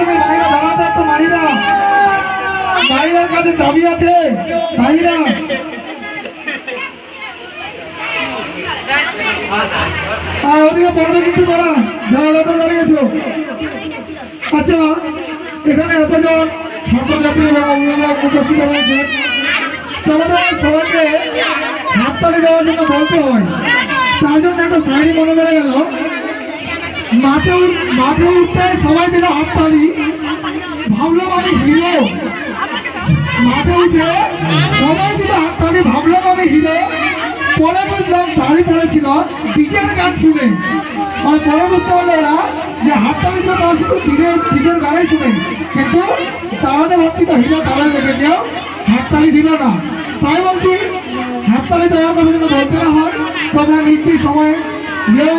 তুমি ভাইরা দাঁড়াতে একটু মারিরা, ভাইরার কাছে চাবি আছে ভাইরা। ওদিকে পড়বে কিন্তু তারা যারা দাঁড়িয়েছো। আচ্ছা, এখানে এতজন ছাত্রছাত্রী এবং অভিভাবক উপস্থিত রয়েছে, তোমাদের সবাইকে হাততালি দেওয়ার জন্য বলতে হয়। তার জন্য একটা শাড়ি মনে পড়ে গেল, মাঠে উঠতে সবাই দিল হাততালি, ভাবলাম আমি হিরো। মাঠে উঠে সবাই দিল হাততালি, ভাবলাম আমি হিরো। পরে বুঝলাম শাড়ি পড়েছিল ডিজের গান শুনে, আর পরে বুঝতে পারলো ওরা যে হাততালি তো তারা শুধু ডিজের গানে শুনে, কিন্তু তারা যে ভাবছি তো হিরো, তারা দেখে কেউ হাততালি দিল না। তাই বলছি হাততালি দেওয়ার কথা যেন বলতে না হয়। তোমরা নির্দিষ্ট সময়ে কেউ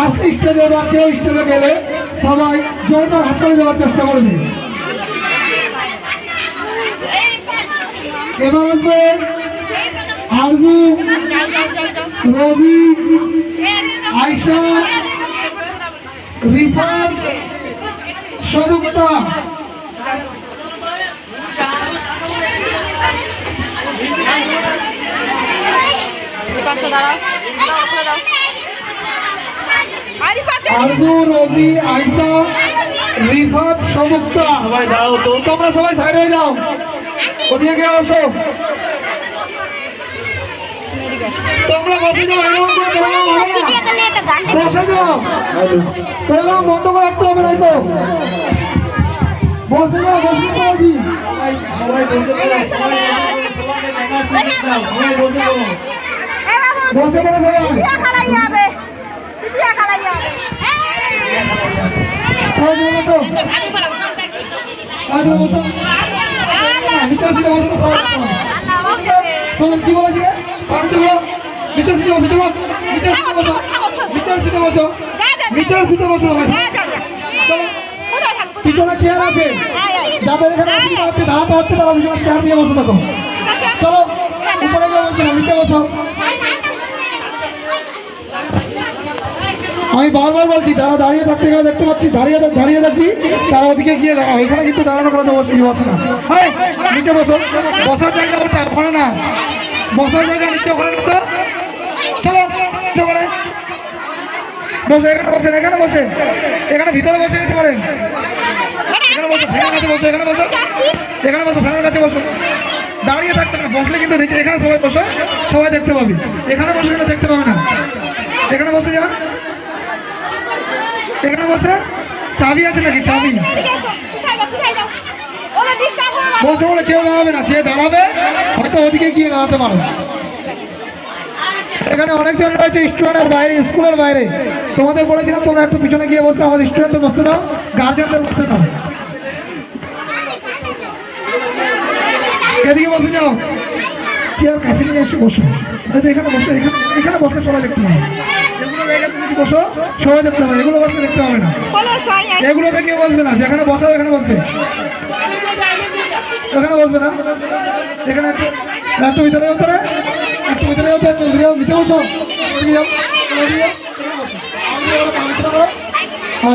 আসতে স্টেজে বা কেউ স্টেজে গেলে সবাই জোরদার হাততালি দেওয়ার চেষ্টা করবে। এবার আসবে আরজু, রবি, আয়শা, রিফাত, সরুক্তা। আরজু, রবি, আয়শা, রিফাত, সরুক্তা। সবাই দাও তো, তোমরা সবাই সাইড হয়ে যাও, ওদিকে গিয়ে বসো। তোমরা বসে যাও, এরকম করে প্রোগ্রাম হবে না, বসে যাও, প্রোগ্রাম বন্ধ করে রাখতে হবে না তো। বসে যাও, বসে বলছি বসে পড়ে কি বলেছি পিছনে চেয়ার আছে, যাদের এখানে দাঁড়াতে হচ্ছে তারা পিছনে চেয়ার দিয়ে বসে থাকো। চলো উপরে গিয়ে বলছি না, নিচে বসো। আমি বারবার বলছি যারা দাঁড়িয়ে থাকতে গেলে দেখতে পাচ্ছি দাঁড়িয়ে থাকবি, তারা ওদিকে গিয়ে দাঁড়াও। এখানে কিন্তু দাঁড়ানো কোনো বসে না, হ্যাঁ নিচে বসো। বসার জায়গা ওটা ওখানে না, বসার জায়গা নিচে ওখানে তো। চলো ওখানে বসে, এখানে বসেন, এখানে বসে, এখানে ভিতরে বসে যেতে পারেন। এখানে বসো, ফ্যানের কাছে বসো, এখানে বসো, এখানে বসো, ফ্যানের কাছে বসো। দাঁড়িয়ে থাকতে না, বসলে কিন্তু নিচে এখানে সবাই বসো, সবাই দেখতে পাবি। এখানে বসে কিন্তু দেখতে পাবে না, এখানে বসে যান, এখানে বসে। চাবি আছে নাকি? চাবি বসে বলে কেউ দাঁড়াবে না, যে দাঁড়াবে হয়তো ওদিকে গিয়ে দাঁড়াতে পারো। এখানে অনেকজন রয়েছে স্টুডেন্টের বাইরে, স্কুলের বাইরে। তোমাদের বলেছিলাম তোমরা একটু পিছনে গিয়ে বসতে, আমাদের স্টুডেন্টদের বসতে দাও, গার্জেনদের বসতে দাও। এদিকে বসে যাও, চেয়ার কাছে নিয়ে এসে বসো। এখানে বসো, এখানে বসলে সবাই দেখতে পাবে। বসো, সবাই দেখতে পাবে, এগুলো বসলে দেখতে হবে না, এগুলোতে কেউ বসবে না। যেখানে বসো এখানে বসবে, এখানে বসবে না। এখানে একটু ভিতরে ভিতরে একটু ভিতরে একটু নিচে বসো,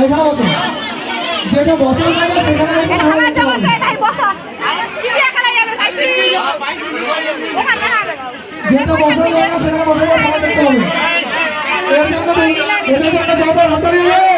এখানে বসো। যেটা বসার জায়গা সেখানে যেটা বসার জায়গা সেখানে বসে সবাই দেখতে হবে। এর জন্য হাততালি হবে।